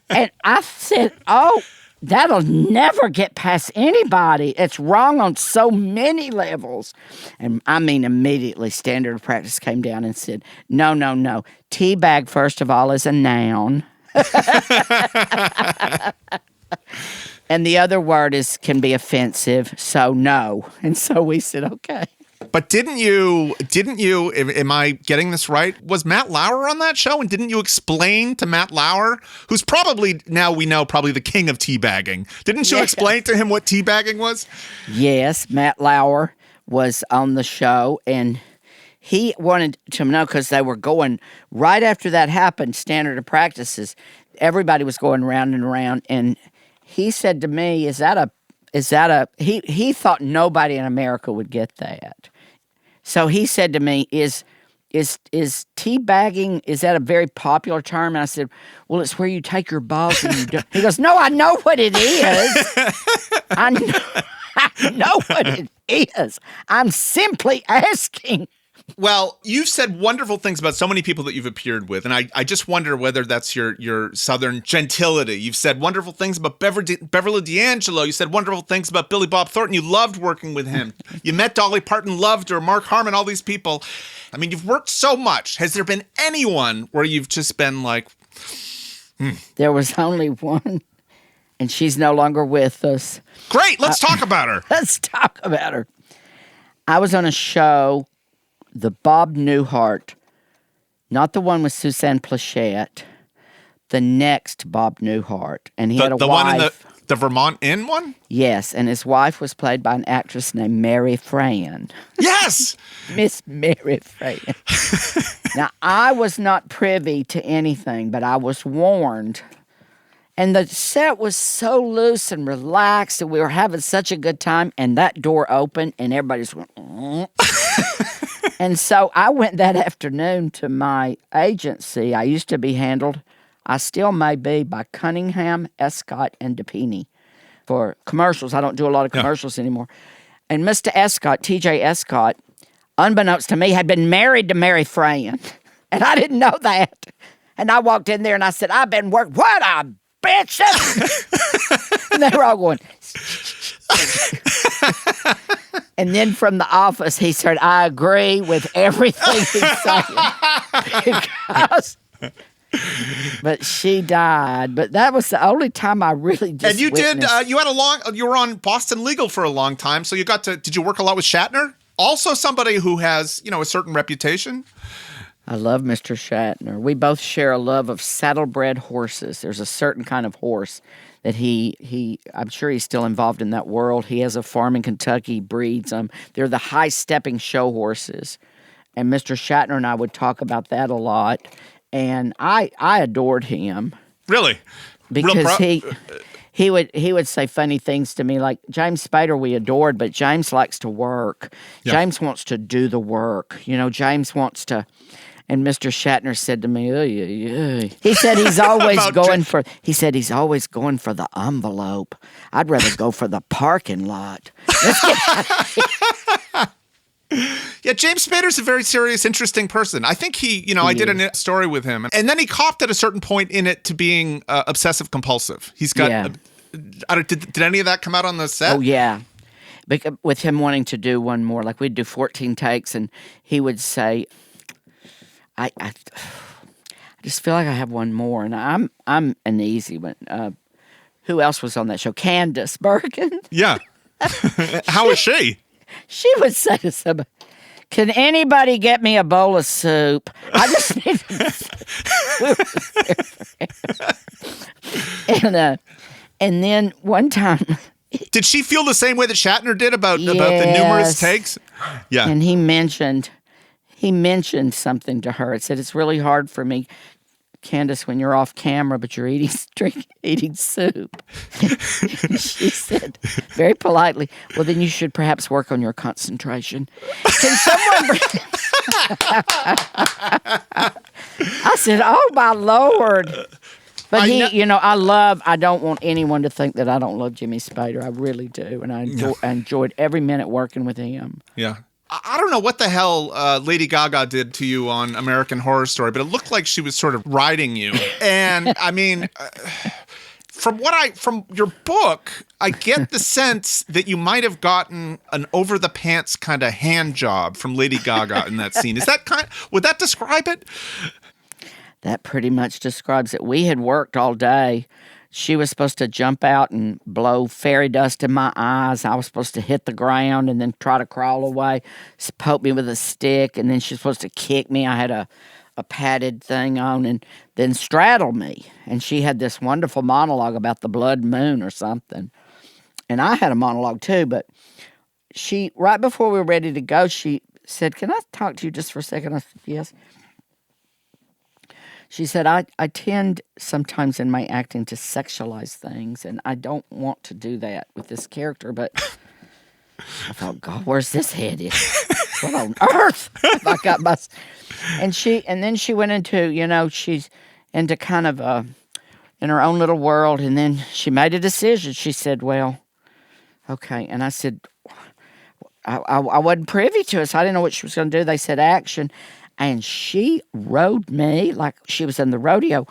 And I said, "Oh, that'll never get past anybody. It's wrong on so many levels." And I mean, immediately Standard of Practice came down and said, no. Teabag, first of all, is a noun. And the other word can be offensive, so no. And so we said, okay. But didn't you, am I getting this right? Was Matt Lauer on that show? And didn't you explain to Matt Lauer, who's probably, now we know, probably the king of teabagging. Didn't you explain to him what teabagging was? Yes, Matt Lauer was on the show, and he wanted to know, because they were going, right after that happened, Standard of Practices, everybody was going round and around, and he said to me, he thought nobody in America would get that. So he said to me, is teabagging, is that a very popular term? And I said, well, it's where you take your balls and you do. He goes, no, I know what it is. I know what it is. I'm simply asking. Well, you've said wonderful things about so many people that you've appeared with, and I just wonder whether that's your Southern gentility. You've said wonderful things about Beverly D'Angelo. You said wonderful things about Billy Bob Thornton. You loved working with him. You met Dolly Parton, loved her, Mark Harmon, all these people. I mean, you've worked so much. Has there been anyone where you've just been like... There was only one, and she's no longer with us. Great, let's talk about her. Let's talk about her. I was on a show... The Bob Newhart, not the one with Suzanne Plachette, the next Bob Newhart. And he had a wife. The one in the Vermont Inn one? Yes, and his wife was played by an actress named Mary Fran. Yes! Miss Mary Fran. Now, I was not privy to anything, but I was warned. And the set was so loose and relaxed, and we were having such a good time, and that door opened, and everybody's went, And so I went that afternoon to my agency. I used to be handled, I still may be, by Cunningham, Escott, and DePini for commercials. I don't do a lot of commercials anymore. And Mr. Escott, T.J. Escott, unbeknownst to me, had been married to Mary Fran. And I didn't know that. And I walked in there and I said, I've been working, what a bitch. And they were all going... And then from the office, he said, I agree with everything he's saying. But she died. But that was the only time I really just And you witnessed. you were on Boston Legal for a long time, so did you work a lot with Shatner? Also somebody who has, a certain reputation. I love Mr. Shatner. We both share a love of saddle-bred horses. There's a certain kind of horse that I'm sure he's still involved in that world. He has a farm in Kentucky, breeds them. They're the high-stepping show horses. And Mr. Shatner and I would talk about that a lot. And I adored him. Really? Because he would say funny things to me, like James Spader we adored, but James likes to work. Yeah. James wants to do the work. James wants to... And Mr. Shatner said to me, he said he's always he's always going for the envelope. I'd rather go for the parking lot. Yeah, James Spader's a very serious, interesting person. I think I did a story with him. And then he copped at a certain point in it to being obsessive compulsive. He's got, did any of that come out on the set? Oh, yeah. With him wanting to do one more, like we'd do 14 takes and he would say, I just feel like I have one more, and I'm an easy one. Who else was on that show? Candace Bergen. Yeah. How was she? She would say to somebody, "Can anybody get me a bowl of soup? I just need." And then one time. Did she feel the same way that Shatner did about the numerous takes? Yeah. And he mentioned something to her. It said, it's really hard for me, Candace, when you're off camera, but you're eating soup. She said, very politely, well, then you should perhaps work on your concentration. Can someone bring... I said, oh, my Lord. But I don't want anyone to think that I don't love Jimmy Spader. I really do. And I enjoyed every minute working with him. Yeah. I don't know what the hell Lady Gaga did to you on American Horror Story, but it looked like she was sort of riding you. And I mean, from your book, I get the sense that you might have gotten an over the pants kind of hand job from Lady Gaga in that scene. Would that describe it? That pretty much describes it. We had worked all day. She was supposed to jump out and blow fairy dust in my eyes. I was supposed to hit the ground and then try to crawl away, poke me with a stick, and then she was supposed to kick me. I had a padded thing on and then straddle me. And she had this wonderful monologue about the blood moon or something. And I had a monologue too, but she, right before we were ready to go, she said, "Can I talk to you just for a second?" I said, "Yes." She said, I tend sometimes in my acting to sexualize things, and I don't want to do that with this character, but I thought, God, where's this headed? What on earth? I got my... And then she went into, she's into kind of in her own little world, and then she made a decision. She said, well, okay. And I said, I wasn't privy to it, so I didn't know what she was going to do. They said action. And she rode me like she was in the rodeo,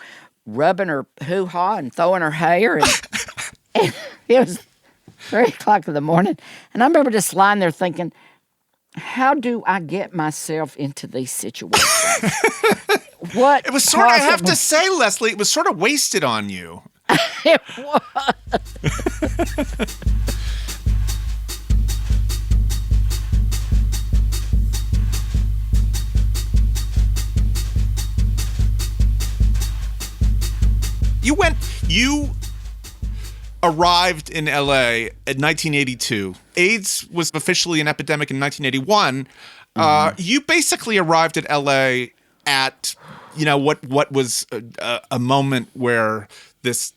rubbing her hoo-ha and throwing her hair. And it was 3 o'clock in the morning. And I remember just lying there thinking, how do I get myself into these situations? What? It was sort of, I have to say, Leslie, it was sort of wasted on you. It was. You arrived in LA in 1982. AIDS was officially an epidemic in 1981. You basically arrived at LA at, what was a moment where this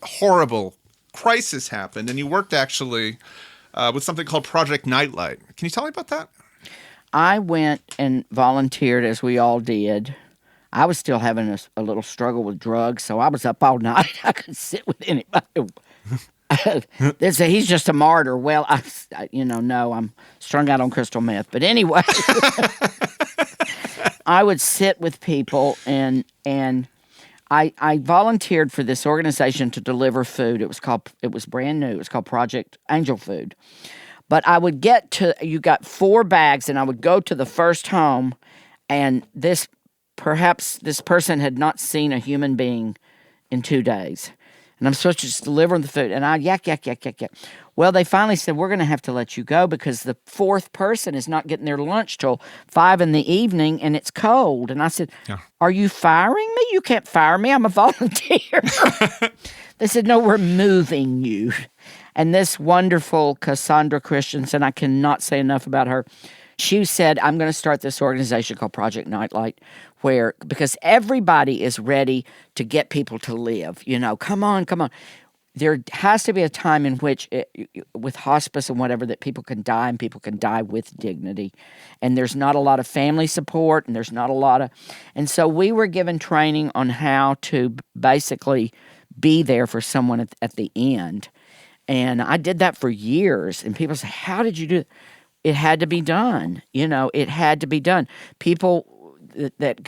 horrible crisis happened, and you worked actually with something called Project Nightlight. Can you tell me about that? I went and volunteered, as we all did. I was still having a little struggle with drugs, so I was up all night. I could sit with anybody. They say he's just a martyr. Well, no, I'm strung out on crystal meth. But anyway, I would sit with people, and I volunteered for this organization to deliver food. It was brand new. It was called Project Angel Food. But I would you got 4 bags, and I would go to the first home, and perhaps this person had not seen a human being in 2 days. And I'm supposed to just deliver the food. And I yak. Well, they finally said, we're going to have to let you go because the 4th person is not getting their lunch till 5 p.m. and it's cold. And I said, Are you firing me? You can't fire me. I'm a volunteer. They said, no, we're moving you. And this wonderful Cassandra Christensen, I cannot say enough about her. She said, I'm going to start this organization called Project Nightlight, because everybody is ready to get people to live. Come on. There has to be a time in which, with hospice and whatever, that people can die, and people can die with dignity. And there's not a lot of family support, and there's not a lot of... And so we were given training on how to basically be there for someone at the end. And I did that for years. And people say, how did you do it? It had to be done. It had to be done. People that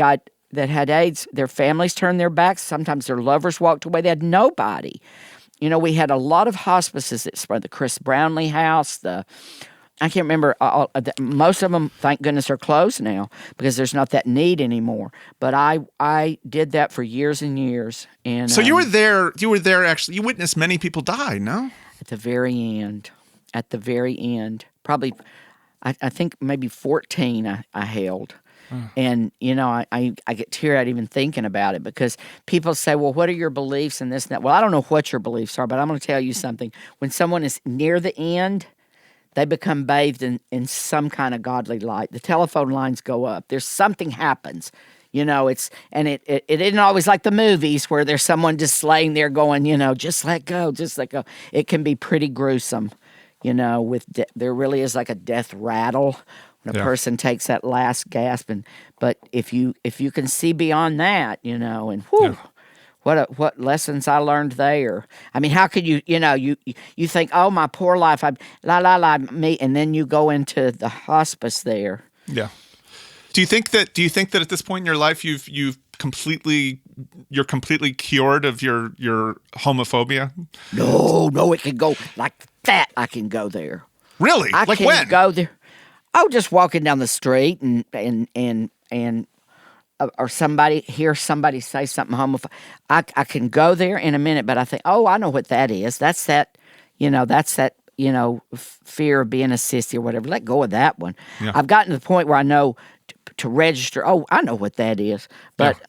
had AIDS, their families turned their backs. Sometimes their lovers walked away. They had nobody. We had a lot of hospices that spread. The Chris Brownlee House, I can't remember. Most of them, thank goodness, are closed now because there's not that need anymore. But I did that for years and years. And so you were there. You were there actually. You witnessed many people die. No, at the very end. Probably. I think maybe 14 I held. And, I get teary-eyed even thinking about it because people say, well, what are your beliefs and this and that? Well, I don't know what your beliefs are, but I'm going to tell you something. When someone is near the end, they become bathed in some kind of godly light. The telephone lines go up. There's something happens. It isn't always like the movies where there's someone just laying there going, just let go, just let go. It can be pretty gruesome. There really is like a death rattle when a person takes that last gasp. But if you can see beyond that, and what lessons I learned there. I mean, how could you think, oh, my poor life, me, and then you go into the hospice there. Yeah. Do you think that at this point in your life you're completely cured of your homophobia? No, it can go like that. I can go there. Really? I like can when? go there. Oh, just walking down the street and or hear somebody say something homophobic. I can go there in a minute, but I think, oh, I know what that is. That's that fear of being a sissy or whatever. Let go of that one. Yeah. I've gotten to the point where I know to register. Oh, I know what that is, but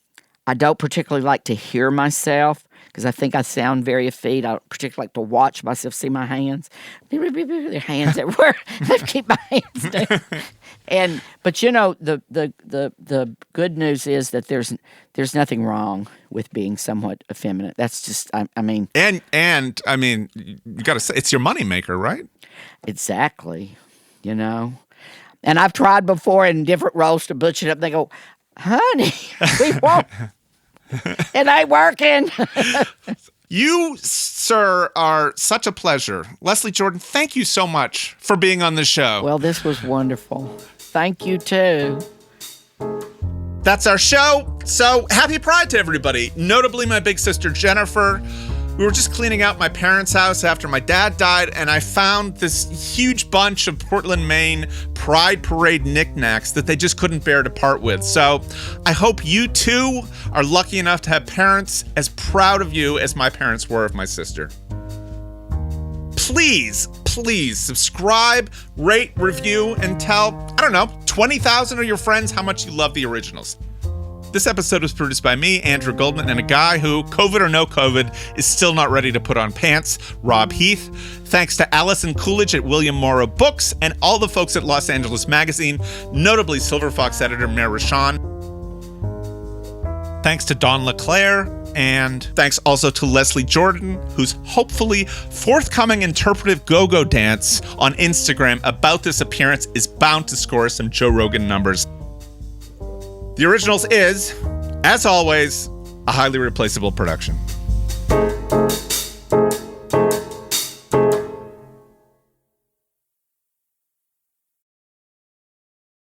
I don't particularly like to hear myself because I think I sound very effete. I particularly like to watch myself, see my hands. Their hands everywhere. I keep my hands down. But the good news is that there's nothing wrong with being somewhat effeminate. That's just I mean. And I mean, you got to say it's your moneymaker, right? Exactly. And I've tried before in different roles to butch it up. They go, honey, we won't. It ain't working. You, sir, are such a pleasure. Leslie Jordan, thank you so much for being on the show. Well, this was wonderful. Thank you, too. That's our show. So happy Pride to everybody. Notably, my big sister, Jennifer. We were just cleaning out my parents' house after my dad died, and I found this huge bunch of Portland, Maine Pride Parade knickknacks that they just couldn't bear to part with. So I hope you too are lucky enough to have parents as proud of you as my parents were of my sister. Please subscribe, rate, review, and tell, 20,000 of your friends how much you love the originals. This episode was produced by me, Andrew Goldman, and a guy who, COVID or no COVID, is still not ready to put on pants, Rob Heath. Thanks to Allison Coolidge at William Morrow Books and all the folks at Los Angeles Magazine, notably Silver Fox editor Mayor Rashawn. Thanks to Don LeClaire, and thanks also to Leslie Jordan, whose hopefully forthcoming interpretive go-go dance on Instagram about this appearance is bound to score some Joe Rogan numbers. The Originals is, as always, a highly replaceable production.